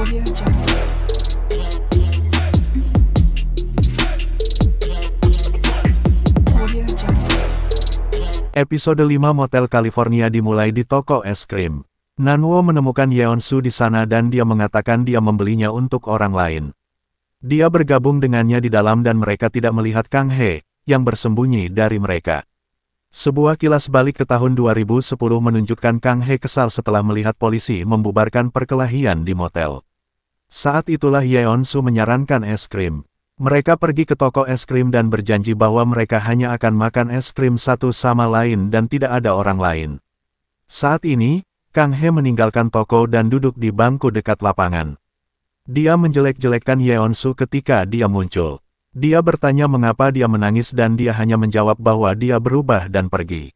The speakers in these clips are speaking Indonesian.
Audio Jungle. Audio Jungle. Episode 5 Motel California dimulai di toko es krim. Nanwo menemukan Yeon-su di sana dan dia mengatakan dia membelinya untuk orang lain. Dia bergabung dengannya di dalam dan mereka tidak melihat Kang Hye, yang bersembunyi dari mereka. Sebuah kilas balik ke tahun 2010 menunjukkan Kang Hye kesal setelah melihat polisi membubarkan perkelahian di motel. Saat itulah Yeon-su menyarankan es krim. Mereka pergi ke toko es krim dan berjanji bahwa mereka hanya akan makan es krim satu sama lain dan tidak ada orang lain. Saat ini, Kang Hye meninggalkan toko dan duduk di bangku dekat lapangan. Dia menjelek-jelekkan Yeon-su ketika dia muncul. Dia bertanya mengapa dia menangis dan dia hanya menjawab bahwa dia berubah dan pergi.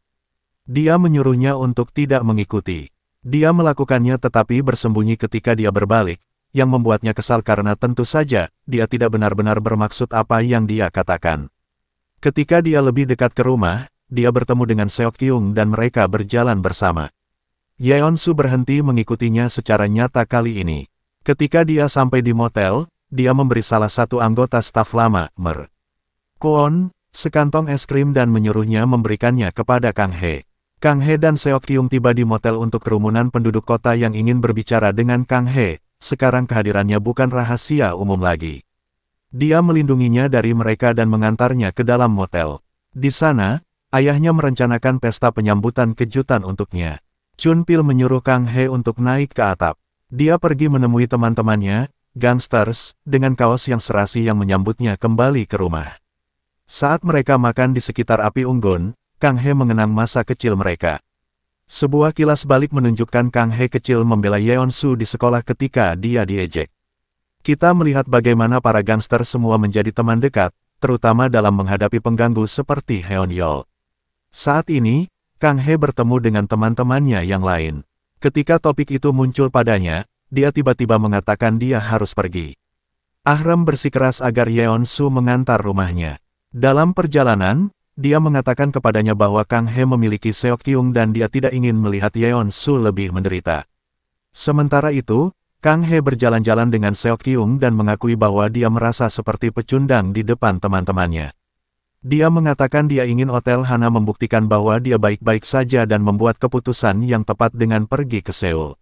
Dia menyuruhnya untuk tidak mengikuti. Dia melakukannya tetapi bersembunyi ketika dia berbalik, yang membuatnya kesal karena tentu saja, dia tidak benar-benar bermaksud apa yang dia katakan. Ketika dia lebih dekat ke rumah, dia bertemu dengan Seok Kyung dan mereka berjalan bersama. Yeon-su berhenti mengikutinya secara nyata kali ini. Ketika dia sampai di motel, dia memberi salah satu anggota staf lama, Mer Kwon, sekantong es krim dan menyuruhnya memberikannya kepada Kang Hye. Kang Hye dan Seok Kyung tiba di motel untuk kerumunan penduduk kota yang ingin berbicara dengan Kang Hye. Sekarang kehadirannya bukan rahasia umum lagi. Dia melindunginya dari mereka dan mengantarnya ke dalam motel. Di sana, ayahnya merencanakan pesta penyambutan kejutan untuknya. Chun Pil menyuruh Kang Hye untuk naik ke atap. Dia pergi menemui teman-temannya, gangsters, dengan kaos yang serasi yang menyambutnya kembali ke rumah. Saat mereka makan di sekitar api unggun, Kang Hye mengenang masa kecil mereka. Sebuah kilas balik menunjukkan Kang Hye kecil membela Yeon-su di sekolah ketika dia diejek. Kita melihat bagaimana para gangster semua menjadi teman dekat, terutama dalam menghadapi pengganggu seperti Heon-yeol. Saat ini, Kang Hye bertemu dengan teman-temannya yang lain. Ketika topik itu muncul padanya, dia tiba-tiba mengatakan dia harus pergi. Ahram bersikeras agar Yeon-su mengantar rumahnya. Dalam perjalanan, dia mengatakan kepadanya bahwa Kang Hye memiliki Seok Kyung dan dia tidak ingin melihat Yeon-su lebih menderita. Sementara itu, Kang Hye berjalan-jalan dengan Seok Kyung dan mengakui bahwa dia merasa seperti pecundang di depan teman-temannya. Dia mengatakan dia ingin Hotel Hana membuktikan bahwa dia baik-baik saja dan membuat keputusan yang tepat dengan pergi ke Seoul.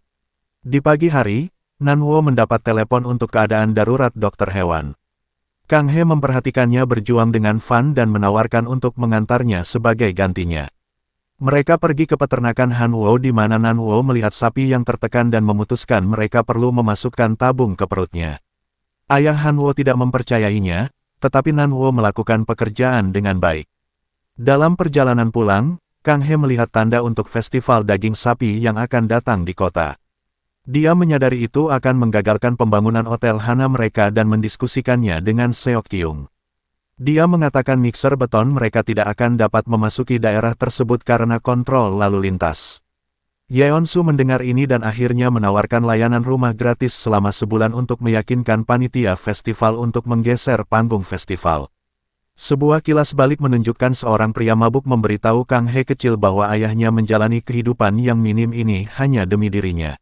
Di pagi hari, Nanwo mendapat telepon untuk keadaan darurat Dr. Hewan. Kang Hye memperhatikannya berjuang dengan Fan dan menawarkan untuk mengantarnya sebagai gantinya. Mereka pergi ke peternakan Hanwo di mana Nanwo melihat sapi yang tertekan dan memutuskan mereka perlu memasukkan tabung ke perutnya. Ayah Hanwo tidak mempercayainya, tetapi Nanwo melakukan pekerjaan dengan baik. Dalam perjalanan pulang, Kang Hye melihat tanda untuk festival daging sapi yang akan datang di kota. Dia menyadari itu akan menggagalkan pembangunan Hotel Hana mereka dan mendiskusikannya dengan Seok Kyung. Dia mengatakan mixer beton mereka tidak akan dapat memasuki daerah tersebut karena kontrol lalu lintas. Yeon-su mendengar ini dan akhirnya menawarkan layanan rumah gratis selama sebulan untuk meyakinkan panitia festival untuk menggeser panggung festival. Sebuah kilas balik menunjukkan seorang pria mabuk memberitahu Kang Hye kecil bahwa ayahnya menjalani kehidupan yang minim ini hanya demi dirinya.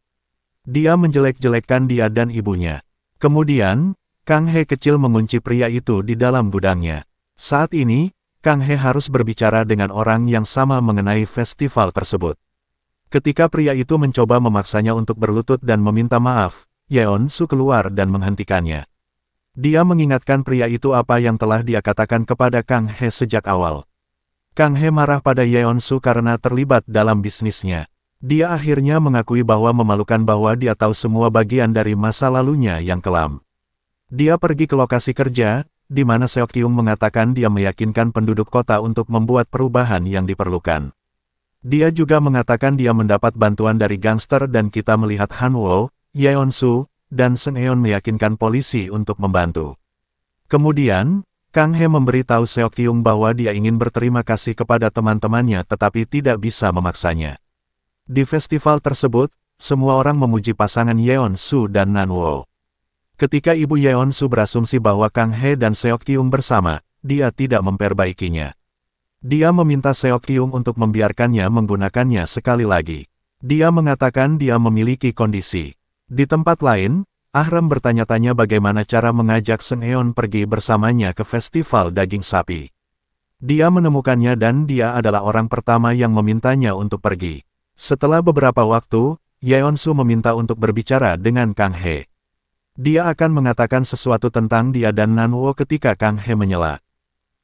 Dia menjelek-jelekkan dia dan ibunya. Kemudian, Kang Hye kecil mengunci pria itu di dalam gudangnya. Saat ini, Kang Hye harus berbicara dengan orang yang sama mengenai festival tersebut. Ketika pria itu mencoba memaksanya untuk berlutut dan meminta maaf, Yeon-su keluar dan menghentikannya. Dia mengingatkan pria itu apa yang telah dia katakan kepada Kang Hye sejak awal. Kang Hye marah pada Yeon-su karena terlibat dalam bisnisnya. Dia akhirnya mengakui bahwa memalukan bahwa dia tahu semua bagian dari masa lalunya yang kelam. Dia pergi ke lokasi kerja, di mana Seok Kyung mengatakan dia meyakinkan penduduk kota untuk membuat perubahan yang diperlukan. Dia juga mengatakan dia mendapat bantuan dari gangster dan kita melihat Hanwo, Yeon-su, dan Seung-eun meyakinkan polisi untuk membantu. Kemudian, Kang Hye memberitahu Seok Kyung bahwa dia ingin berterima kasih kepada teman-temannya tetapi tidak bisa memaksanya. Di festival tersebut, semua orang memuji pasangan Yeon-su dan Nanwo. Ketika ibu Yeon-su berasumsi bahwa Kang Hye dan Seok Kyung bersama, dia tidak memperbaikinya. Dia meminta Seok Kyung untuk membiarkannya menggunakannya sekali lagi. Dia mengatakan dia memiliki kondisi. Di tempat lain, Ahram bertanya-tanya bagaimana cara mengajak Seung-eon pergi bersamanya ke festival daging sapi. Dia menemukannya dan dia adalah orang pertama yang memintanya untuk pergi. Setelah beberapa waktu, Yeon-su meminta untuk berbicara dengan Kang Hee. Dia akan mengatakan sesuatu tentang dia dan Nanwo ketika Kang Hee menyela.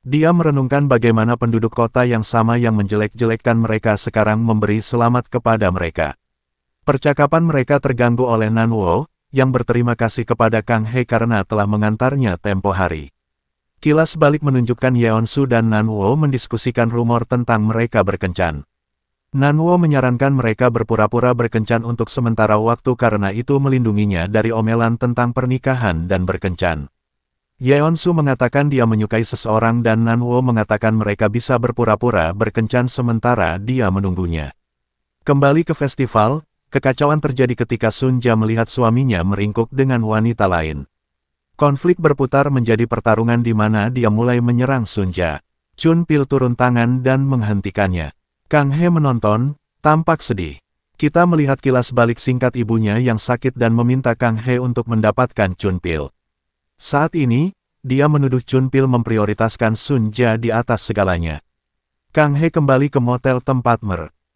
Dia merenungkan bagaimana penduduk kota yang sama yang menjelek-jelekkan mereka sekarang memberi selamat kepada mereka. Percakapan mereka terganggu oleh Nanwo, yang berterima kasih kepada Kang Hee karena telah mengantarnya tempo hari. Kilas balik menunjukkan Yeon-su dan Nanwo mendiskusikan rumor tentang mereka berkencan. Nanwo menyarankan mereka berpura-pura berkencan untuk sementara waktu karena itu melindunginya dari omelan tentang pernikahan dan berkencan. Yeon-su mengatakan dia menyukai seseorang dan Nanwo mengatakan mereka bisa berpura-pura berkencan sementara dia menunggunya. Kembali ke festival, kekacauan terjadi ketika Sun-ja melihat suaminya meringkuk dengan wanita lain. Konflik berputar menjadi pertarungan di mana dia mulai menyerang Sun-ja. Chun-pil turun tangan dan menghentikannya. Kang Hee menonton, tampak sedih. Kita melihat kilas balik singkat ibunya yang sakit dan meminta Kang Hee untuk mendapatkan Chun-pil. Saat ini, dia menuduh Chun-pil memprioritaskan Sun-ja di atas segalanya. Kang Hee kembali ke motel tempat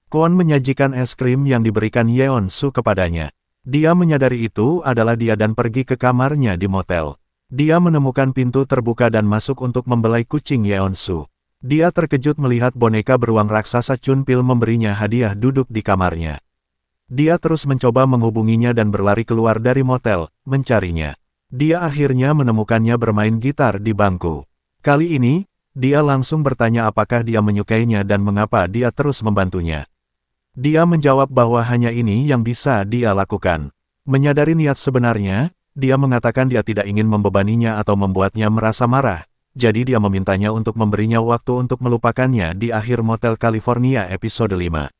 Kwon menyajikan es krim yang diberikan Yeon-su kepadanya. Dia menyadari itu adalah dia dan pergi ke kamarnya di motel. Dia menemukan pintu terbuka dan masuk untuk membelai kucing Yeon-su. Dia terkejut melihat boneka beruang raksasa Chun-pil memberinya hadiah duduk di kamarnya. Dia terus mencoba menghubunginya dan berlari keluar dari motel, mencarinya. Dia akhirnya menemukannya bermain gitar di bangku. Kali ini, dia langsung bertanya apakah dia menyukainya dan mengapa dia terus membantunya. Dia menjawab bahwa hanya ini yang bisa dia lakukan. Menyadari niat sebenarnya, dia mengatakan dia tidak ingin membebaninya atau membuatnya merasa marah, jadi dia memintanya untuk memberinya waktu untuk melupakannya di akhir Motel California episode 5.